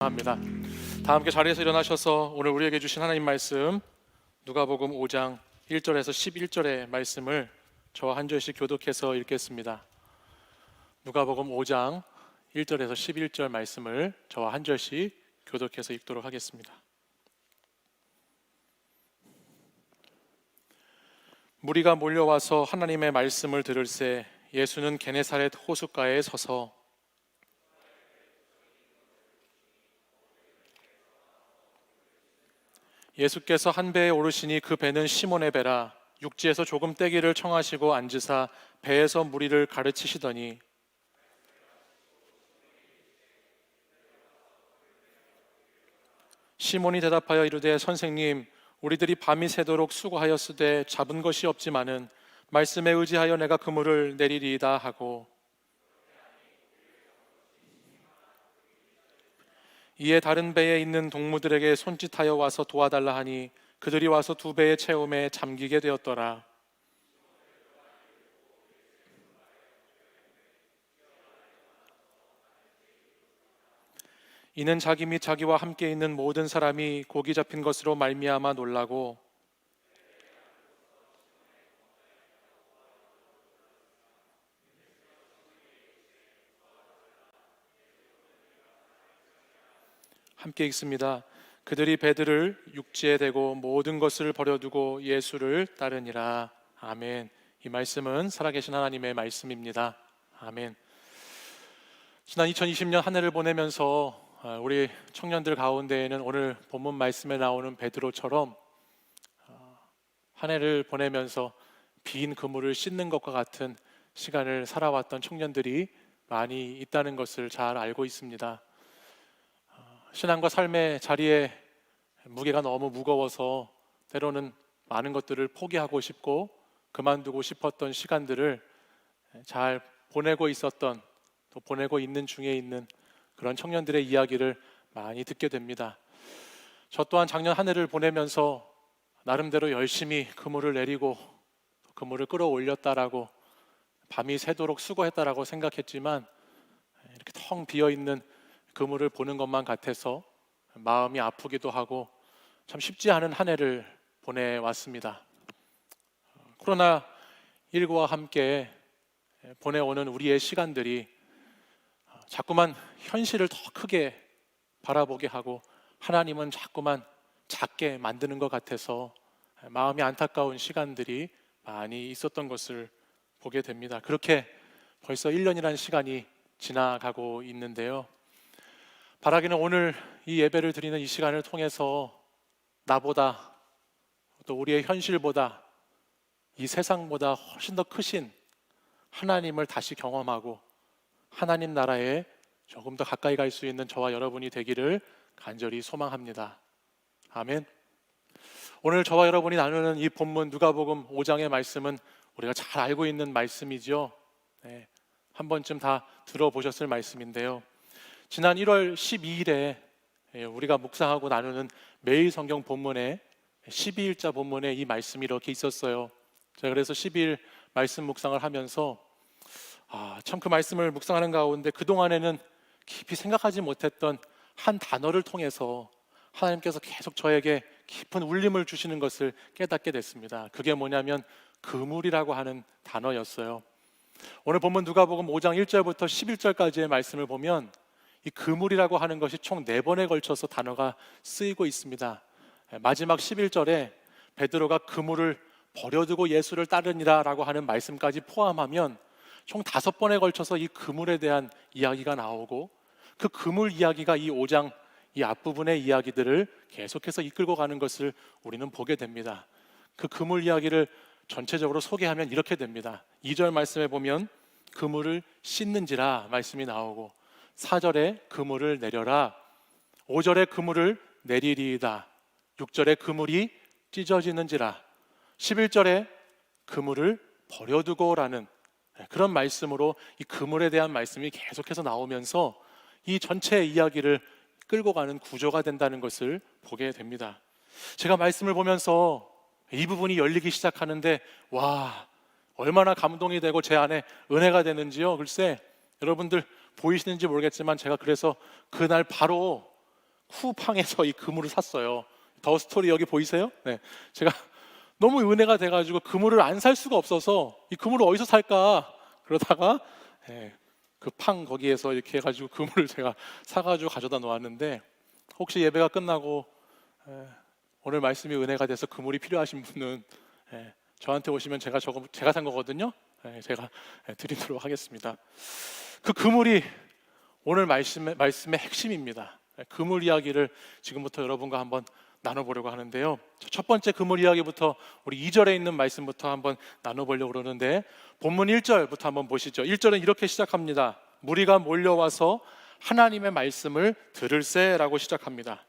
합니다. 다 함께 자리에서 일어나셔서 오늘 우리에게 주신 하나님 말씀 누가복음 5장 1절에서 11절의 말씀을 저와 한 절씩 교독해서 읽겠습니다. 누가복음 5장 1절에서 11절 말씀을 저와 한 절씩 교독해서 읽도록 하겠습니다. 무리가 몰려와서 하나님의 말씀을 들을새 예수는 게네사렛 호숫가에 서서 예수께서 한 배에 오르시니 그 배는 시몬의 배라. 육지에서 조금 떼기를 청하시고 앉으사 배에서 무리를 가르치시더니 시몬이 대답하여 이르되 선생님, 우리들이 밤이 새도록 수고하였으되 잡은 것이 없지만은 말씀에 의지하여 내가 그물을 내리리이다 하고, 이에 다른 배에 있는 동무들에게 손짓하여 와서 도와달라 하니 그들이 와서 두 배의 채움에 잠기게 되었더라. 이는 자기 및 자기와 함께 있는 모든 사람이 고기 잡힌 것으로 말미암아 놀라고, 함께 읽습니다. 그들이 배들을 육지에 대고 모든 것을 버려두고 예수를 따르니라. 아멘. 이 말씀은 살아계신 하나님의 말씀입니다. 아멘. 지난 2020년 한 해를 보내면서 우리 청년들 가운데에는 오늘 본문 말씀에 나오는 베드로처럼 한 해를 보내면서 빈 그물을 씻는 것과 같은 시간을 살아왔던 청년들이 많이 있다는 것을 잘 알고 있습니다. 신앙과 삶의 자리에 무게가 너무 무거워서 때로는 많은 것들을 포기하고 싶고 그만두고 싶었던 시간들을 잘 보내고 있었던, 또 보내고 있는 중에 있는 그런 청년들의 이야기를 많이 듣게 됩니다. 저 또한 작년 한 해를 보내면서 나름대로 열심히 그물을 내리고 그물을 끌어올렸다라고, 밤이 새도록 수고했다라고 생각했지만 이렇게 텅 비어있는 그물을 보는 것만 같아서 마음이 아프기도 하고 참 쉽지 않은 한 해를 보내왔습니다. 코로나19와 함께 보내오는 우리의 시간들이 자꾸만 현실을 더 크게 바라보게 하고 하나님은 자꾸만 작게 만드는 것 같아서 마음이 안타까운 시간들이 많이 있었던 것을 보게 됩니다. 그렇게 벌써 1년이라는 시간이 지나가고 있는데요. 바라기는 오늘 이 예배를 드리는 이 시간을 통해서 나보다, 또 우리의 현실보다, 이 세상보다 훨씬 더 크신 하나님을 다시 경험하고 하나님 나라에 조금 더 가까이 갈 수 있는 저와 여러분이 되기를 간절히 소망합니다. 아멘. 오늘 저와 여러분이 나누는 이 본문 누가복음 5장의 말씀은 우리가 잘 알고 있는 말씀이죠. 한 번쯤 다 들어보셨을 말씀인데요. 지난 1월 12일에 우리가 묵상하고 나누는 매일 성경 본문에 12일자 본문에 이 말씀이 이렇게 있었어요. 제가 그래서 12일 말씀 묵상을 하면서 참 그 말씀을 묵상하는 가운데 그동안에는 깊이 생각하지 못했던 한 단어를 통해서 하나님께서 계속 저에게 깊은 울림을 주시는 것을 깨닫게 됐습니다. 그게 뭐냐면 그물이라고 하는 단어였어요. 오늘 본문 누가복음 5장 1절부터 11절까지의 말씀을 보면 이 그물이라고 하는 것이 총 4번에 걸쳐서 단어가 쓰이고 있습니다. 마지막 11절에 베드로가 그물을 버려두고 예수를 따르니라 라고 하는 말씀까지 포함하면 총 5번에 걸쳐서 이 그물에 대한 이야기가 나오고, 그 그물 이야기가 이 5장 이 앞부분의 이야기들을 계속해서 이끌고 가는 것을 우리는 보게 됩니다. 그 그물 이야기를 전체적으로 소개하면 이렇게 됩니다. 2절 말씀에 보면 그물을 씻는지라 말씀이 나오고, 4절에 그물을 내려라, 5절에 그물을 내리리이다, 6절에 그물이 찢어지는지라, 11절에 그물을 버려두고라는 그런 말씀으로 이 그물에 대한 말씀이 계속해서 나오면서 이 전체 이야기를 끌고 가는 구조가 된다는 것을 보게 됩니다. 제가 말씀을 보면서 이 부분이 열리기 시작하는데 와, 얼마나 감동이 되고 제 안에 은혜가 되는지요. 글쎄 여러분들 보이시는지 모르겠지만 제가 그래서 그날 바로 쿠팡에서 이 그물을 샀어요. 더 스토리 여기 보이세요? 네, 제가 너무 은혜가 돼가지고 그물을 안 살 수가 없어서 이 그물을 어디서 살까 그러다가 그 팡 거기에서 이렇게 해가지고 그물을 제가 사가지고 가져다 놓았는데, 혹시 예배가 끝나고 오늘 말씀이 은혜가 돼서 그물이 필요하신 분은 저한테 오시면 제가 산 거거든요. 제가 드리도록 하겠습니다. 그 그물이 오늘 말씀의 핵심입니다. 그물 이야기를 지금부터 여러분과 한번 나눠보려고 하는데요. 첫 번째 그물 이야기부터 우리 2절에 있는 말씀부터 한번 나눠보려고 그러는데, 본문 1절부터 한번 보시죠. 1절은 이렇게 시작합니다. 무리가 몰려와서 하나님의 말씀을 들을세라고 시작합니다.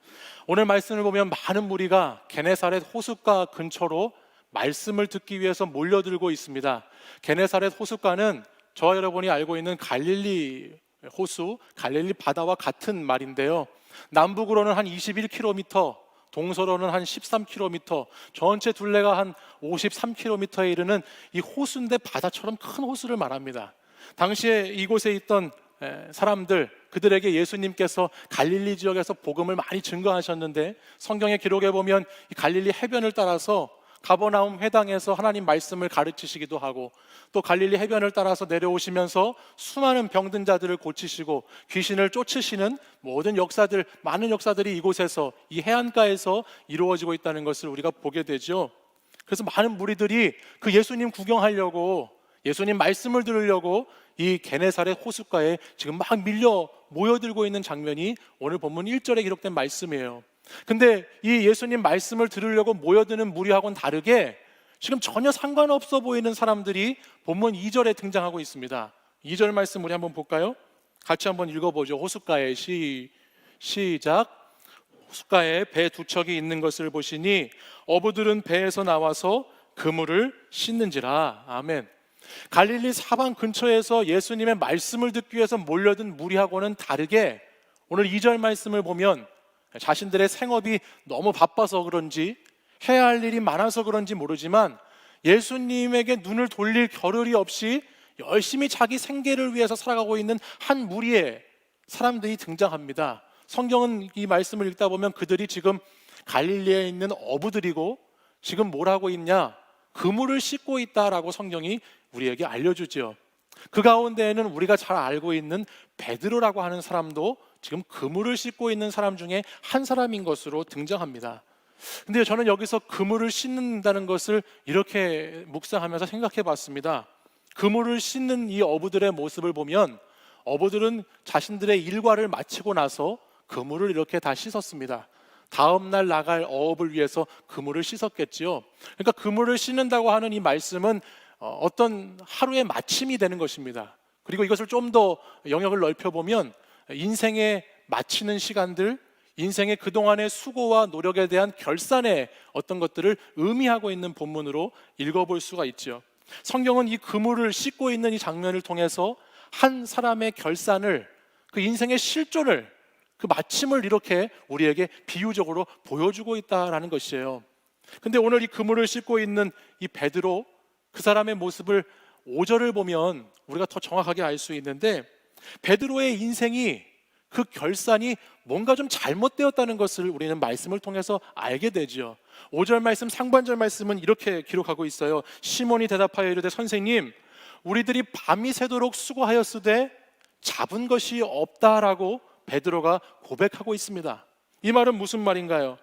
오늘 말씀을 보면 많은 무리가 게네사렛 호숫가 근처로 말씀을 듣기 위해서 몰려들고 있습니다. 게네사렛 호숫가는 저와 여러분이 알고 있는 갈릴리 호수, 갈릴리 바다와 같은 말인데요. 남북으로는 한 21km, 동서로는 한 13km, 전체 둘레가 한 53km에 이르는 이 호수인데 바다처럼 큰 호수를 말합니다. 당시에 이곳에 있던 사람들, 그들에게 예수님께서 갈릴리 지역에서 복음을 많이 증거하셨는데, 성경의 기록에 보면 이 갈릴리 해변을 따라서 가버나움 회당에서 하나님 말씀을 가르치시기도 하고, 또 갈릴리 해변을 따라서 내려오시면서 수많은 병든 자들을 고치시고 귀신을 쫓으시는 모든 역사들, 많은 역사들이 이곳에서, 이 해안가에서 이루어지고 있다는 것을 우리가 보게 되죠. 그래서 많은 무리들이 그 예수님 구경하려고, 예수님 말씀을 들으려고 이 게네사렛 호숫가에 지금 막 밀려 모여들고 있는 장면이 오늘 본문 1절에 기록된 말씀이에요. 근데 이 예수님 말씀을 들으려고 모여드는 무리하고는 다르게 지금 전혀 상관없어 보이는 사람들이 본문 2절에 등장하고 있습니다. 2절 말씀 우리 한번 볼까요? 같이 한번 읽어보죠. 호숫가에 시작. 호숫가에 배 두 척이 있는 것을 보시니 어부들은 배에서 나와서 그물을 씻는지라. 아멘. 갈릴리 사방 근처에서 예수님의 말씀을 듣기 위해서 몰려든 무리하고는 다르게 오늘 2절 말씀을 보면 자신들의 생업이 너무 바빠서 그런지, 해야 할 일이 많아서 그런지 모르지만 예수님에게 눈을 돌릴 겨를이 없이 열심히 자기 생계를 위해서 살아가고 있는 한 무리의 사람들이 등장합니다. 성경은 이 말씀을 읽다 보면 그들이 지금 갈릴리에 있는 어부들이고 지금 뭘 하고 있냐? 그물을 씻고 있다라고 성경이 우리에게 알려주죠. 그 가운데에는 우리가 잘 알고 있는 베드로라고 하는 사람도 지금 그물을 씻고 있는 사람 중에 한 사람인 것으로 등장합니다. 근데 저는 여기서 그물을 씻는다는 것을 이렇게 묵상하면서 생각해 봤습니다. 그물을 씻는 이 어부들의 모습을 보면 어부들은 자신들의 일과를 마치고 나서 그물을 이렇게 다 씻었습니다. 다음 날 나갈 어업을 위해서 그물을 씻었겠지요. 그러니까 그물을 씻는다고 하는 이 말씀은 어떤 하루의 마침이 되는 것입니다. 그리고 이것을 좀 더 영역을 넓혀보면 인생에 마치는 시간들, 인생의 그동안의 수고와 노력에 대한 결산의 어떤 것들을 의미하고 있는 본문으로 읽어볼 수가 있죠. 성경은 이 그물을 씻고 있는 이 장면을 통해서 한 사람의 결산을, 그 인생의 실존을, 그 마침을 이렇게 우리에게 비유적으로 보여주고 있다라는 것이에요. 근데 오늘 이 그물을 씻고 있는 이 베드로, 그 사람의 모습을 5절을 보면 우리가 더 정확하게 알 수 있는데, 베드로의 인생이, 그 결산이 뭔가 좀 잘못되었다는 것을 우리는 말씀을 통해서 알게 되죠. 5절 말씀, 상반절 말씀은 이렇게 기록하고 있어요. 시몬이 대답하여 이르되 선생님, 우리들이 밤이 새도록 수고하였으되 잡은 것이 없다라고 베드로가 고백하고 있습니다. 이 말은 무슨 말인가요?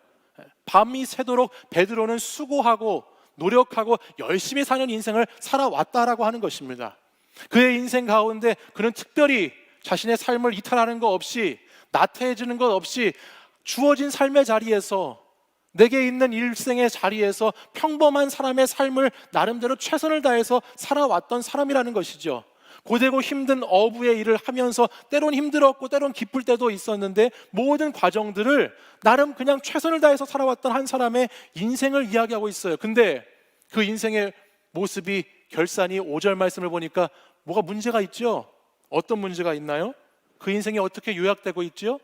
밤이 새도록 베드로는 수고하고 노력하고 열심히 사는 인생을 살아왔다라고 하는 것입니다. 그의 인생 가운데 그는 특별히 자신의 삶을 이탈하는 것 없이, 나태해지는 것 없이 주어진 삶의 자리에서, 내게 있는 일생의 자리에서 평범한 사람의 삶을 나름대로 최선을 다해서 살아왔던 사람이라는 것이죠. 고되고 힘든 어부의 일을 하면서 때론 힘들었고 때론 기쁠 때도 있었는데 모든 과정들을 나름 그냥 최선을 다해서 살아왔던 한 사람의 인생을 이야기하고 있어요. 근데 그 인생의 모습이, 결산이 5절 말씀을 보니까 뭐가 문제가 있죠? 어떤 문제가 있나요? 그 인생이 어떻게 요약되고 있죠?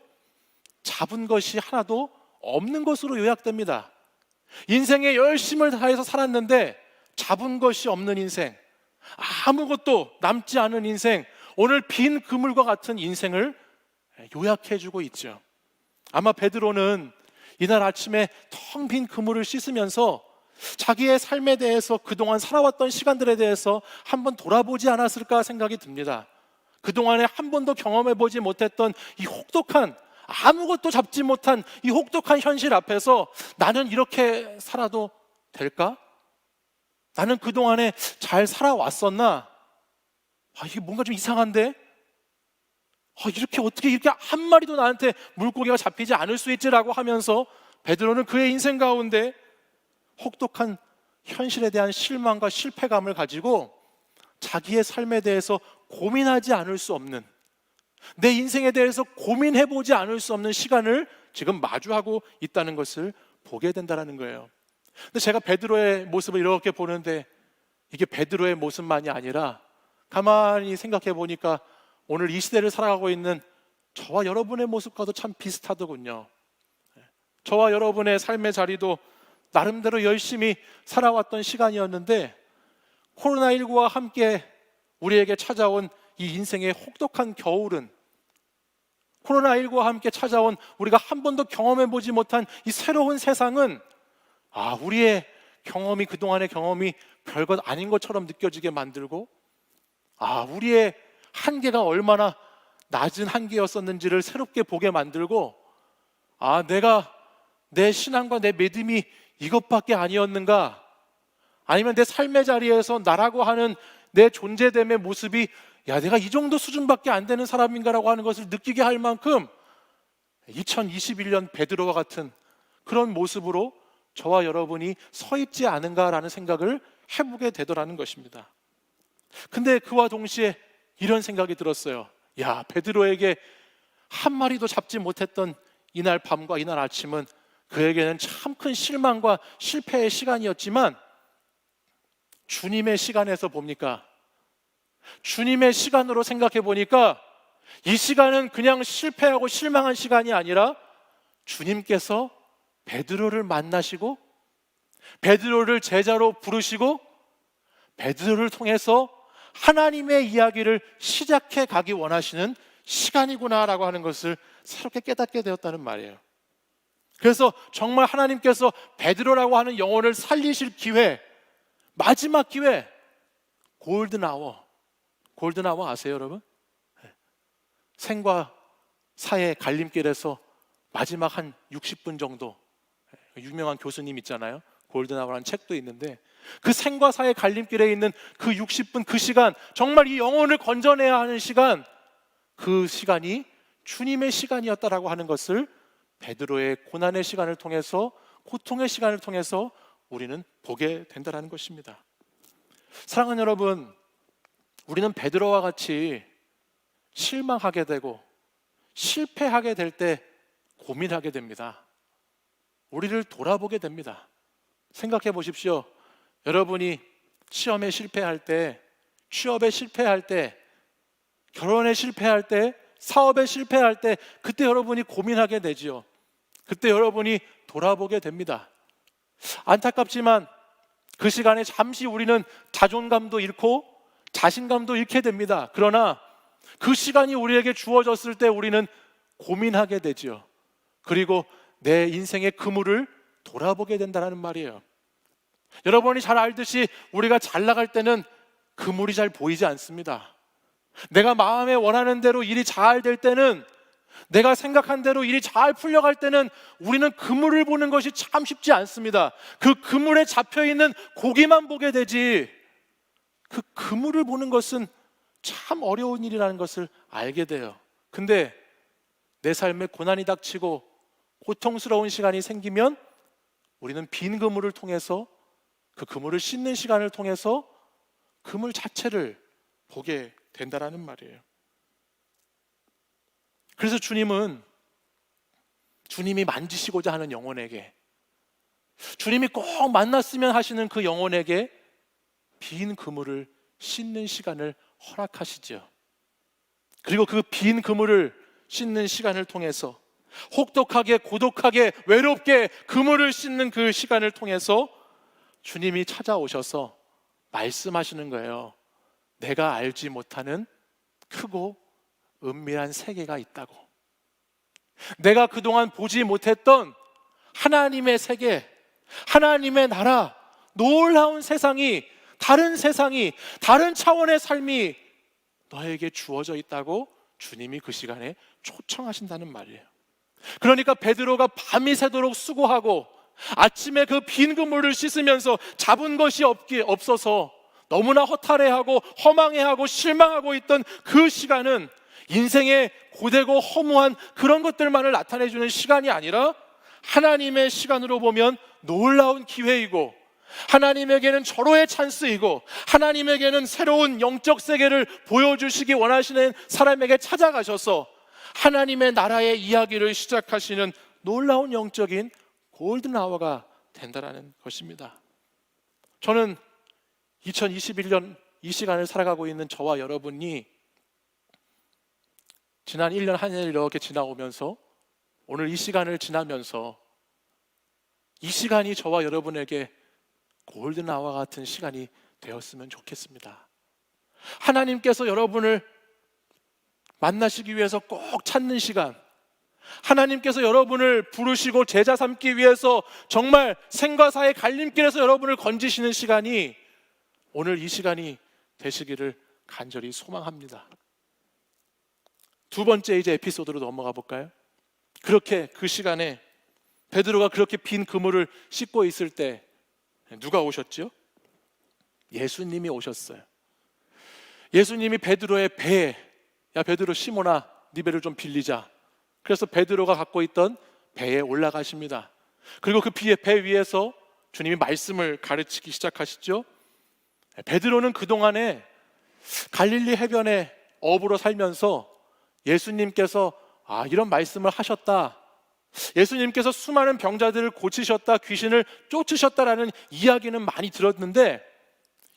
잡은 것이 하나도 없는 것으로 요약됩니다. 인생에 열심을 다해서 살았는데 잡은 것이 없는 인생, 아무것도 남지 않은 인생, 오늘 빈 그물과 같은 인생을 요약해주고 있죠. 아마 베드로는 이날 아침에 텅 빈 그물을 씻으면서 자기의 삶에 대해서, 그동안 살아왔던 시간들에 대해서 한번 돌아보지 않았을까 생각이 듭니다. 그동안에 한 번도 경험해보지 못했던 이 혹독한, 아무것도 잡지 못한 이 혹독한 현실 앞에서 나는 이렇게 살아도 될까? 나는 그동안에 잘 살아왔었나? 이게 뭔가 좀 이상한데? 이렇게 어떻게 이렇게 한 마리도 나한테 물고기가 잡히지 않을 수 있지라고 하면서 베드로는 그의 인생 가운데 혹독한 현실에 대한 실망과 실패감을 가지고 자기의 삶에 대해서 고민하지 않을 수 없는, 내 인생에 대해서 고민해보지 않을 수 없는 시간을 지금 마주하고 있다는 것을 보게 된다는 거예요. 근데 제가 베드로의 모습을 이렇게 보는데 이게 베드로의 모습만이 아니라 가만히 생각해 보니까 오늘 이 시대를 살아가고 있는 저와 여러분의 모습과도 참 비슷하더군요. 저와 여러분의 삶의 자리도 나름대로 열심히 살아왔던 시간이었는데 코로나19와 함께 우리에게 찾아온 이 인생의 혹독한 겨울은, 코로나19와 함께 찾아온 우리가 한 번도 경험해보지 못한 이 새로운 세상은 우리의 경험이, 그동안의 경험이 별것 아닌 것처럼 느껴지게 만들고, 우리의 한계가 얼마나 낮은 한계였었는지를 새롭게 보게 만들고, 내가 내 신앙과 내 믿음이 이것밖에 아니었는가? 아니면 내 삶의 자리에서 나라고 하는 내 존재됨의 모습이 내가 이 정도 수준밖에 안 되는 사람인가라고 하는 것을 느끼게 할 만큼 2021년 베드로와 같은 그런 모습으로 저와 여러분이 서 있지 않은가라는 생각을 해보게 되더라는 것입니다. 근데 그와 동시에 이런 생각이 들었어요. 베드로에게 한 마리도 잡지 못했던 이날 밤과 이날 아침은 그에게는 참 큰 실망과 실패의 시간이었지만 주님의 시간에서 봅니까? 주님의 시간으로 생각해 보니까 이 시간은 그냥 실패하고 실망한 시간이 아니라 주님께서 베드로를 만나시고 베드로를 제자로 부르시고 베드로를 통해서 하나님의 이야기를 시작해 가기 원하시는 시간이구나라고 하는 것을 새롭게 깨닫게 되었다는 말이에요. 그래서 정말 하나님께서 베드로라고 하는 영혼을 살리실 기회, 마지막 기회, 골든아워 아세요 여러분? 생과 사의 갈림길에서 마지막 한 60분 정도, 유명한 교수님 있잖아요. 골든아워라는 책도 있는데 그 생과 사의 갈림길에 있는 그 60분, 그 시간, 정말 이 영혼을 건져내야 하는 시간, 그 시간이 주님의 시간이었다라고 하는 것을 베드로의 고난의 시간을 통해서, 고통의 시간을 통해서 우리는 보게 된다는 것입니다. 사랑하는 여러분, 우리는 베드로와 같이 실망하게 되고 실패하게 될 때 고민하게 됩니다. 우리를 돌아보게 됩니다. 생각해 보십시오. 여러분이 시험에 실패할 때, 취업에 실패할 때, 결혼에 실패할 때, 사업에 실패할 때, 그때 여러분이 고민하게 되지요. 그때 여러분이 돌아보게 됩니다. 안타깝지만 그 시간에 잠시 우리는 자존감도 잃고 자신감도 잃게 됩니다. 그러나 그 시간이 우리에게 주어졌을 때 우리는 고민하게 되지요. 그리고 내 인생의 그물을 돌아보게 된다는 말이에요. 여러분이 잘 알듯이 우리가 잘 나갈 때는 그물이 잘 보이지 않습니다. 내가 마음에 원하는 대로 일이 잘 될 때는, 내가 생각한 대로 일이 잘 풀려갈 때는 우리는 그물을 보는 것이 참 쉽지 않습니다. 그 그물에 잡혀있는 고기만 보게 되지 그 그물을 보는 것은 참 어려운 일이라는 것을 알게 돼요. 근데 내 삶에 고난이 닥치고 고통스러운 시간이 생기면 우리는 빈 그물을 통해서, 그 그물을 씻는 시간을 통해서 그물 자체를 보게 된다라는 말이에요. 그래서 주님이 만지시고자 하는 영혼에게, 주님이 꼭 만났으면 하시는 그 영혼에게 빈 그물을 씻는 시간을 허락하시죠. 그리고 그 빈 그물을 씻는 시간을 통해서, 혹독하게 고독하게 외롭게 그물을 씻는 그 시간을 통해서 주님이 찾아오셔서 말씀하시는 거예요. 내가 알지 못하는 크고 은밀한 세계가 있다고. 내가 그동안 보지 못했던 하나님의 세계, 하나님의 나라, 놀라운 세상이, 다른 차원의 삶이 너에게 주어져 있다고 주님이 그 시간에 초청하신다는 말이에요. 그러니까 베드로가 밤이 새도록 수고하고 아침에 그 빈 그물을 씻으면서 잡은 것이 없어서 너무나 허탈해하고 허망해하고 실망하고 있던 그 시간은 인생의 고되고 허무한 그런 것들만을 나타내주는 시간이 아니라 하나님의 시간으로 보면 놀라운 기회이고, 하나님에게는 절호의 찬스이고, 하나님에게는 새로운 영적 세계를 보여주시기 원하시는 사람에게 찾아가셔서 하나님의 나라의 이야기를 시작하시는 놀라운 영적인 골든 아워가 된다라는 것입니다. 저는 2021년 이 시간을 살아가고 있는 저와 여러분이 지난 1년 한 해를 이렇게 지나오면서 오늘 이 시간을 지나면서 이 시간이 저와 여러분에게 골든 아워 같은 시간이 되었으면 좋겠습니다. 하나님께서 여러분을 만나시기 위해서 꼭 찾는 시간, 하나님께서 여러분을 부르시고 제자 삼기 위해서 정말 생과 사의 갈림길에서 여러분을 건지시는 시간이 오늘 이 시간이 되시기를 간절히 소망합니다. 두 번째 이제 에피소드로 넘어가 볼까요? 그렇게 그 시간에 베드로가 그렇게 빈 그물을 씻고 있을 때 누가 오셨죠? 예수님이 오셨어요. 예수님이 베드로의 배에, 야 베드로, 시몬아, 네 배를 좀 빌리자. 그래서 베드로가 갖고 있던 배에 올라가십니다. 그리고 그 배 위에서 주님이 말씀을 가르치기 시작하시죠. 베드로는 그동안에 갈릴리 해변에 어부로 살면서 예수님께서 이런 말씀을 하셨다, 예수님께서 수많은 병자들을 고치셨다, 귀신을 쫓으셨다라는 이야기는 많이 들었는데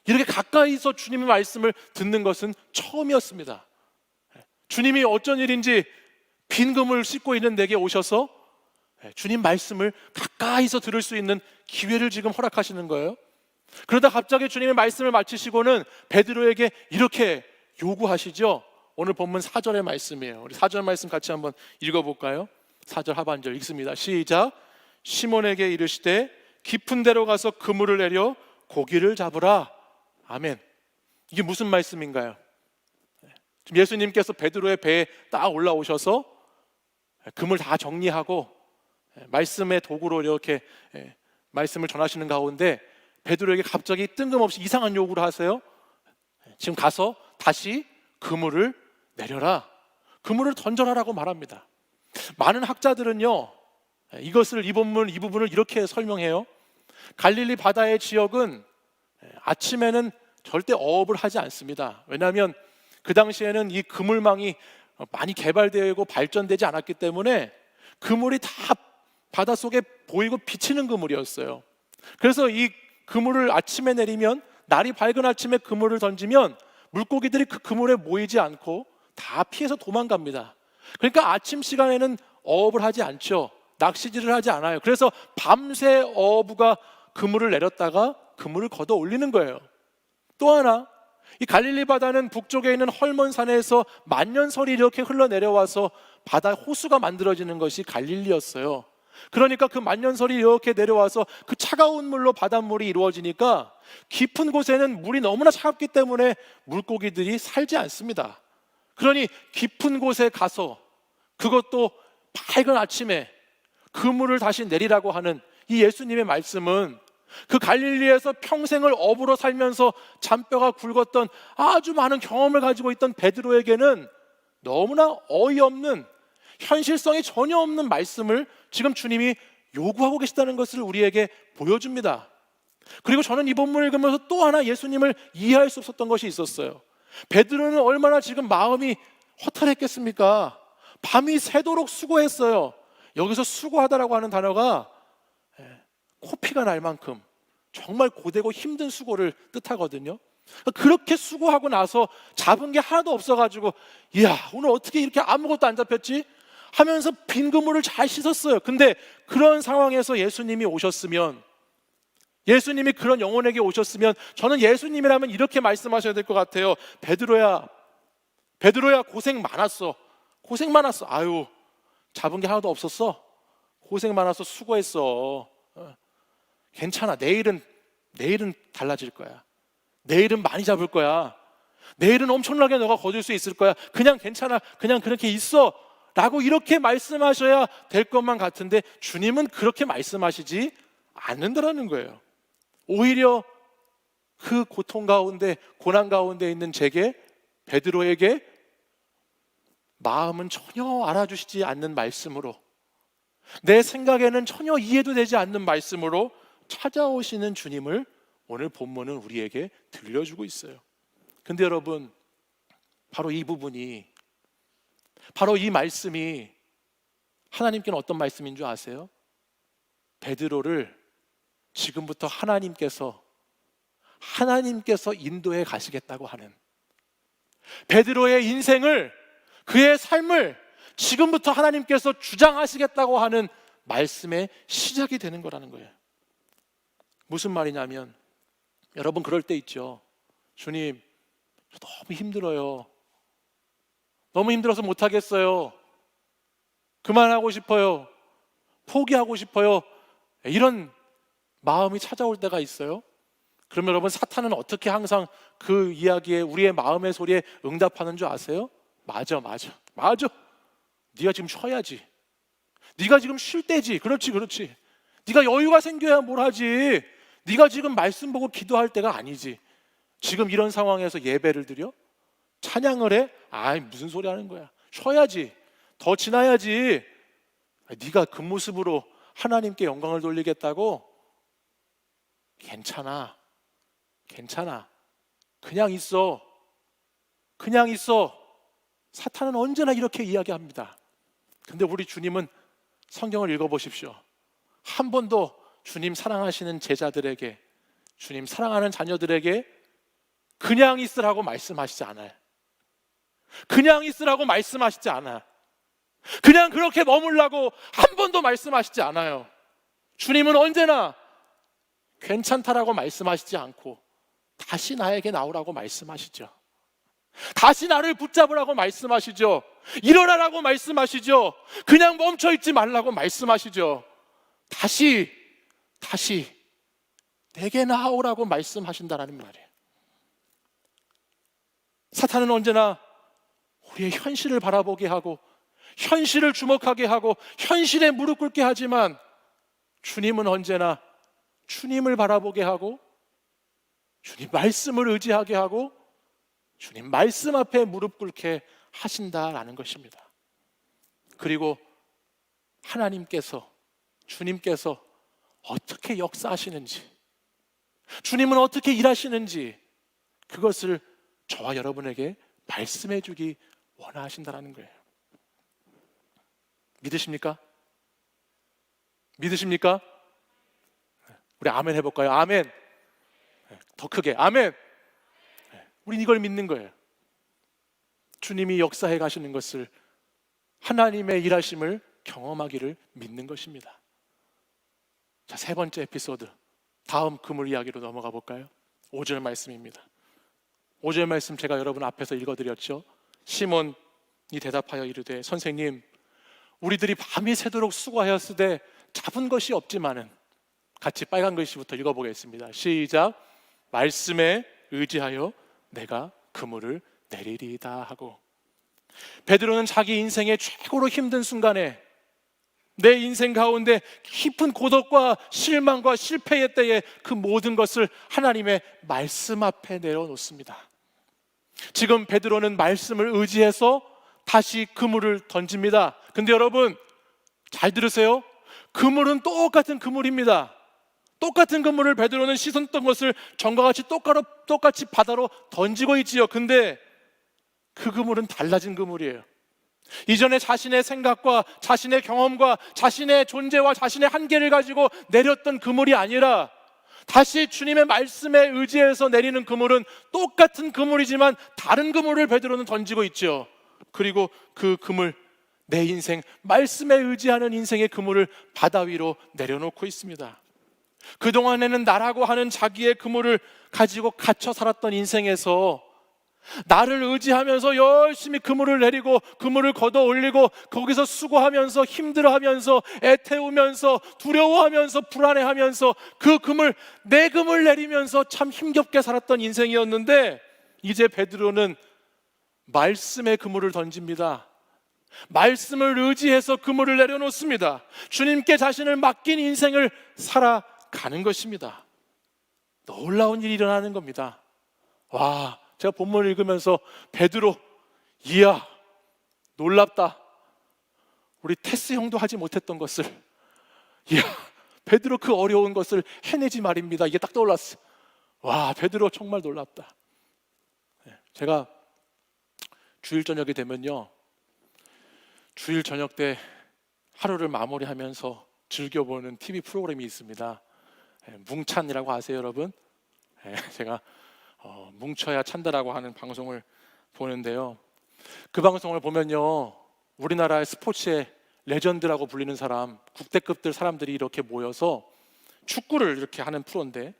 이렇게 가까이서 주님의 말씀을 듣는 것은 처음이었습니다. 주님이 어쩐 일인지 빈 그물을 씻고 있는 내게 오셔서 주님 말씀을 가까이서 들을 수 있는 기회를 지금 허락하시는 거예요. 그러다 갑자기 주님의 말씀을 마치시고는 베드로에게 이렇게 요구하시죠. 오늘 본문 4절의 말씀이에요. 우리 4절 말씀 같이 한번 읽어볼까요? 4절 하반절 읽습니다. 시작. 시몬에게 이르시되 깊은 데로 가서 그물을 내려 고기를 잡으라. 아멘. 이게 무슨 말씀인가요? 지금 예수님께서 베드로의 배에 딱 올라오셔서 그물 다 정리하고 말씀의 도구로 이렇게 말씀을 전하시는 가운데 베드로에게 갑자기 뜬금없이 이상한 요구를 하세요. 지금 가서 다시 그물을 내려라, 그물을 던져라라고 말합니다. 많은 학자들은요, 이 부분을 이렇게 설명해요. 갈릴리 바다의 지역은 아침에는 절대 어업을 하지 않습니다. 왜냐하면 그 당시에는 이 그물망이 많이 개발되어 있고 발전되지 않았기 때문에 그물이 다 바닷속에 보이고 비치는 그물이었어요. 그래서 이 그물을 아침에 내리면, 날이 밝은 아침에 그물을 던지면 물고기들이 그 그물에 모이지 않고 다 피해서 도망갑니다. 그러니까 아침 시간에는 어업을 하지 않죠. 낚시질을 하지 않아요. 그래서 밤새 어부가 그물을 내렸다가 그물을 걷어 올리는 거예요. 또 하나, 이 갈릴리 바다는 북쪽에 있는 헐몬산에서 만년설이 이렇게 흘러내려와서 바다 호수가 만들어지는 것이 갈릴리였어요. 그러니까 그 만년설이 이렇게 내려와서 그 차가운 물로 바닷물이 이루어지니까 깊은 곳에는 물이 너무나 차갑기 때문에 물고기들이 살지 않습니다. 그러니 깊은 곳에 가서, 그것도 밝은 아침에 그물을 다시 내리라고 하는 이 예수님의 말씀은 그 갈릴리에서 평생을 어부로 살면서 잔뼈가 굵었던 아주 많은 경험을 가지고 있던 베드로에게는 너무나 어이없는, 현실성이 전혀 없는 말씀을 지금 주님이 요구하고 계시다는 것을 우리에게 보여줍니다. 그리고 저는 이 본문을 읽으면서 또 하나 예수님을 이해할 수 없었던 것이 있었어요. 베드로는 얼마나 지금 마음이 허탈했겠습니까? 밤이 새도록 수고했어요. 여기서 수고하다라고 하는 단어가 코피가 날 만큼 정말 고되고 힘든 수고를 뜻하거든요. 그렇게 수고하고 나서 잡은 게 하나도 없어가지고, 이야, 오늘 어떻게 이렇게 아무것도 안 잡혔지? 하면서 빈 그물을 잘 씻었어요. 근데 그런 상황에서 예수님이 오셨으면, 예수님이 그런 영혼에게 오셨으면, 저는 예수님이라면 이렇게 말씀하셔야 될 것 같아요. 베드로야 고생 많았어. 아유, 잡은 게 하나도 없었어? 고생 많아서 수고했어. 괜찮아. 내일은 달라질 거야. 내일은 많이 잡을 거야. 내일은 엄청나게 너가 거둘 수 있을 거야. 그냥 괜찮아. 그냥 그렇게 있어. 라고 이렇게 말씀하셔야 될 것만 같은데 주님은 그렇게 말씀하시지 않는다라는 거예요. 오히려 그 고통 가운데, 고난 가운데 있는 제게, 베드로에게 마음은 전혀 알아주시지 않는 말씀으로, 내 생각에는 전혀 이해도 되지 않는 말씀으로 찾아오시는 주님을 오늘 본문은 우리에게 들려주고 있어요. 근데 여러분, 바로 이 부분이, 바로 이 말씀이 하나님께는 어떤 말씀인 줄 아세요? 베드로를 지금부터 하나님께서 인도해 가시겠다고 하는, 베드로의 인생을, 그의 삶을 지금부터 하나님께서 주장하시겠다고 하는 말씀의 시작이 되는 거라는 거예요. 무슨 말이냐면, 여러분 그럴 때 있죠. 주님, 저 너무 힘들어요. 너무 힘들어서 못하겠어요. 그만하고 싶어요. 포기하고 싶어요. 이런 마음이 찾아올 때가 있어요. 그러면 여러분, 사탄은 어떻게 항상 그 이야기에, 우리의 마음의 소리에 응답하는 줄 아세요? 맞아. 네가 지금 쉬어야지. 네가 지금 쉴 때지. 그렇지. 네가 여유가 생겨야 뭘 하지. 네가 지금 말씀 보고 기도할 때가 아니지. 지금 이런 상황에서 예배를 드려? 찬양을 해? 아이, 무슨 소리 하는 거야. 쉬어야지. 더 지나야지. 네가 그 모습으로 하나님께 영광을 돌리겠다고? 괜찮아. 그냥 있어. 사탄은 언제나 이렇게 이야기합니다. 근데 우리 주님은, 성경을 읽어보십시오. 한 번도 주님 사랑하시는 제자들에게, 주님 사랑하는 자녀들에게 그냥 있으라고 말씀하시지 않아요. 그냥 있으라고 말씀하시지 않아. 그냥 그렇게 머물라고 한 번도 말씀하시지 않아요. 주님은 언제나 괜찮다라고 말씀하시지 않고 다시 나에게 나오라고 말씀하시죠. 다시 나를 붙잡으라고 말씀하시죠. 일어나라고 말씀하시죠. 그냥 멈춰있지 말라고 말씀하시죠. 다시 내게 나오라고 말씀하신다라는 말이에요. 사탄은 언제나 우리의 현실을 바라보게 하고, 현실을 주목하게 하고, 현실에 무릎 꿇게 하지만, 주님은 언제나 주님을 바라보게 하고, 주님 말씀을 의지하게 하고, 주님 말씀 앞에 무릎 꿇게 하신다라는 것입니다. 그리고 하나님께서, 주님께서 어떻게 역사하시는지, 주님은 어떻게 일하시는지, 그것을 저와 여러분에게 말씀해 주기 원하신다라는 거예요. 믿으십니까? 우리 아멘 해볼까요? 아멘. 더 크게 아멘. 우린 이걸 믿는 거예요. 주님이 역사해 가시는 것을, 하나님의 일하심을 경험하기를 믿는 것입니다. 자, 세 번째 에피소드, 다음 그물 이야기로 넘어가 볼까요? 5절 말씀입니다. 5절 말씀 제가 여러분 앞에서 읽어드렸죠. 시몬이 대답하여 이르되, 선생님, 우리들이 밤이 새도록 수고하였으되 잡은 것이 없지만은, 같이 빨간 글씨부터 읽어보겠습니다. 시작. 말씀에 의지하여 내가 그물을 내리리이다 하고, 베드로는 자기 인생의 최고로 힘든 순간에, 내 인생 가운데 깊은 고독과 실망과 실패의 때에 그 모든 것을 하나님의 말씀 앞에 내려놓습니다. 지금 베드로는 말씀을 의지해서 다시 그물을 던집니다. 근데 여러분 잘 들으세요. 그물은 똑같은 그물입니다. 똑같은 그물을 베드로는 씻었던 것을 전과 같이 똑같이 바다로 던지고 있지요. 근데 그 그물은 달라진 그물이에요. 이전에 자신의 생각과 자신의 경험과 자신의 존재와 자신의 한계를 가지고 내렸던 그물이 아니라, 다시 주님의 말씀에 의지해서 내리는 그물은 똑같은 그물이지만 다른 그물을 베드로는 던지고 있죠. 그리고 그 그물, 내 인생, 말씀에 의지하는 인생의 그물을 바다 위로 내려놓고 있습니다. 그동안에는 나라고 하는 자기의 그물을 가지고 갇혀 살았던 인생에서 나를 의지하면서 열심히 그물을 내리고 그물을 걷어 올리고 거기서 수고하면서 힘들어하면서 애태우면서 두려워하면서 불안해하면서 내 그물 내리면서 참 힘겹게 살았던 인생이었는데, 이제 베드로는 말씀의 그물을 던집니다. 말씀을 의지해서 그물을 내려놓습니다. 주님께 자신을 맡긴 인생을 살아가는 것입니다. 놀라운 일이 일어나는 겁니다. 와, 제가 본문을 읽으면서 베드로, 이야, 놀랍다. 우리 테스 형도 하지 못했던 것을, 이야, 베드로 그 어려운 것을 해내지 말입니다. 이게 딱 떠올랐어. 와, 베드로 정말 놀랍다. 제가 주일 저녁이 되면요, 주일 저녁 때 하루를 마무리하면서 즐겨보는 TV 프로그램이 있습니다. 뭉찬이라고 아세요, 여러분? 제가 뭉쳐야 찬다라고 하는 방송을 보는데요, 그 방송을 보면요, 우리나라의 스포츠의 레전드라고 불리는 사람, 국대급들 사람들이 이렇게 모여서 축구를 이렇게 하는 프로인데,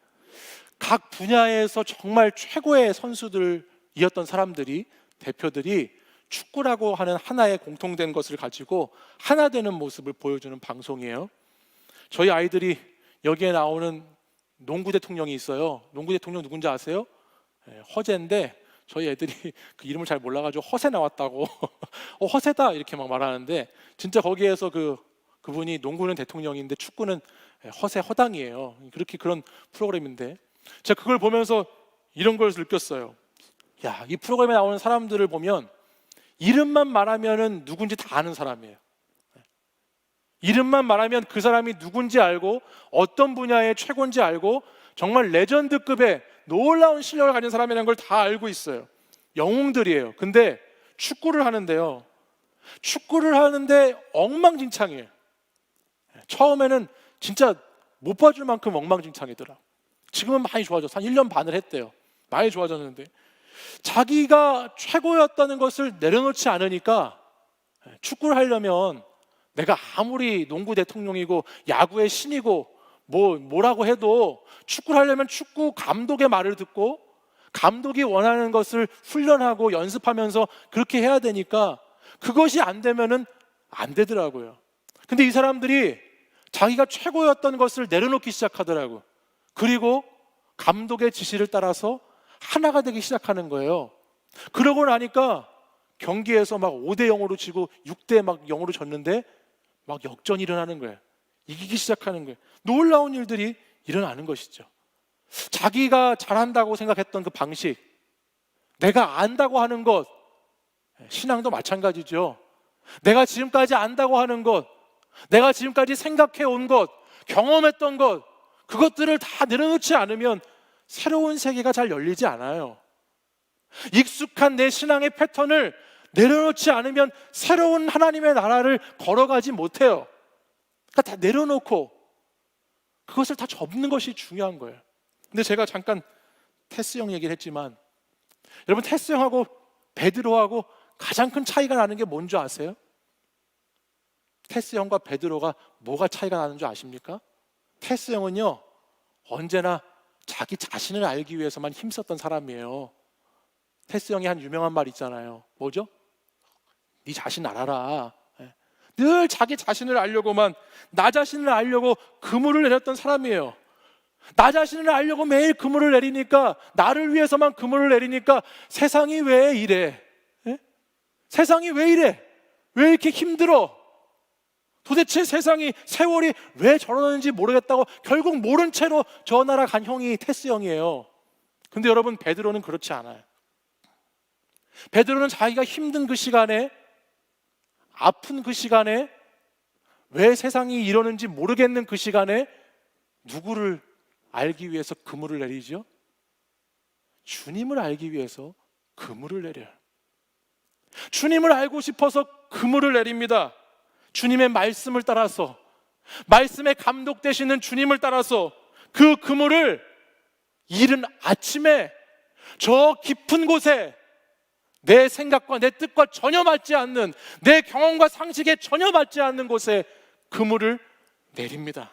각 분야에서 정말 최고의 선수들이었던 사람들이, 대표들이 축구라고 하는 하나의 공통된 것을 가지고 하나 되는 모습을 보여주는 방송이에요. 저희 아이들이 여기에 나오는 농구 대통령이 있어요. 농구 대통령 누군지 아세요? 허재인데, 저희 애들이 그 이름을 잘 몰라가지고 허세 나왔다고 허세다 이렇게 막 말하는데, 진짜 거기에서 그분이 농구는 대통령인데 축구는 허당이에요. 그런 프로그램인데, 제가 그걸 보면서 이런 걸 느꼈어요. 야, 이 프로그램에 나오는 사람들을 보면 이름만 말하면은 누군지 다 아는 사람이에요. 이름만 말하면 그 사람이 누군지 알고 어떤 분야의 최고인지 알고 정말 레전드급의 놀라운 실력을 가진 사람이라는 걸 다 알고 있어요. 영웅들이에요. 근데 축구를 하는데 엉망진창이에요. 처음에는 진짜 못 봐줄 만큼 엉망진창이더라. 지금은 많이 좋아졌어. 한 1년 반을 했대요. 많이 좋아졌는데, 자기가 최고였다는 것을 내려놓지 않으니까, 축구를 하려면 내가 아무리 농구 대통령이고 야구의 신이고 뭐라고 해도 축구를 하려면 축구 감독의 말을 듣고 감독이 원하는 것을 훈련하고 연습하면서 그렇게 해야 되니까, 그것이 안 되면은 안 되더라고요. 근데 이 사람들이 자기가 최고였던 것을 내려놓기 시작하더라고요. 그리고 감독의 지시를 따라서 하나가 되기 시작하는 거예요. 그러고 나니까 경기에서 막 5대0으로 지고 6대0으로 졌는데 막 역전이 일어나는 거예요. 이기기 시작하는 거예요. 놀라운 일들이 일어나는 것이죠. 자기가 잘한다고 생각했던 그 방식, 내가 안다고 하는 것, 신앙도 마찬가지죠. 내가 지금까지 안다고 하는 것, 내가 지금까지 생각해 온 것, 경험했던 것, 그것들을 다 내려놓지 않으면 새로운 세계가 잘 열리지 않아요. 익숙한 내 신앙의 패턴을 내려놓지 않으면 새로운 하나님의 나라를 걸어가지 못해요. 그러니까 다 내려놓고 그것을 다 접는 것이 중요한 거예요. 근데 제가 잠깐 테스 형 얘기를 했지만, 여러분, 테스 형하고 베드로하고 가장 큰 차이가 나는 게 뭔지 아세요? 테스 형과 베드로가 뭐가 차이가 나는 줄 아십니까? 테스 형은요, 언제나 자기 자신을 알기 위해서만 힘썼던 사람이에요. 테스 형이 한 유명한 말 있잖아요. 뭐죠? 네 자신 알아라. 늘 자기 자신을 알려고만, 나 자신을 알려고 그물을 내렸던 사람이에요. 나 자신을 알려고 매일 그물을 내리니까, 나를 위해서만 그물을 내리니까 세상이 왜 이래? 세상이 왜 이래? 왜 이렇게 힘들어? 도대체 세월이 왜 저러는지 모르겠다고 결국 모른 채로 저 나라 간 형이 테스 형이에요. 근데 여러분, 베드로는 그렇지 않아요. 베드로는 자기가 힘든 그 시간에, 아픈 그 시간에, 왜 세상이 이러는지 모르겠는 그 시간에 누구를 알기 위해서 그물을 내리죠? 주님을 알기 위해서 그물을 내려요. 주님을 알고 싶어서 그물을 내립니다. 주님의 말씀을 따라서, 말씀에 감독되시는 주님을 따라서 그 그물을 이른 아침에 저 깊은 곳에, 내 생각과 내 뜻과 전혀 맞지 않는, 내 경험과 상식에 전혀 맞지 않는 곳에 그물을 내립니다.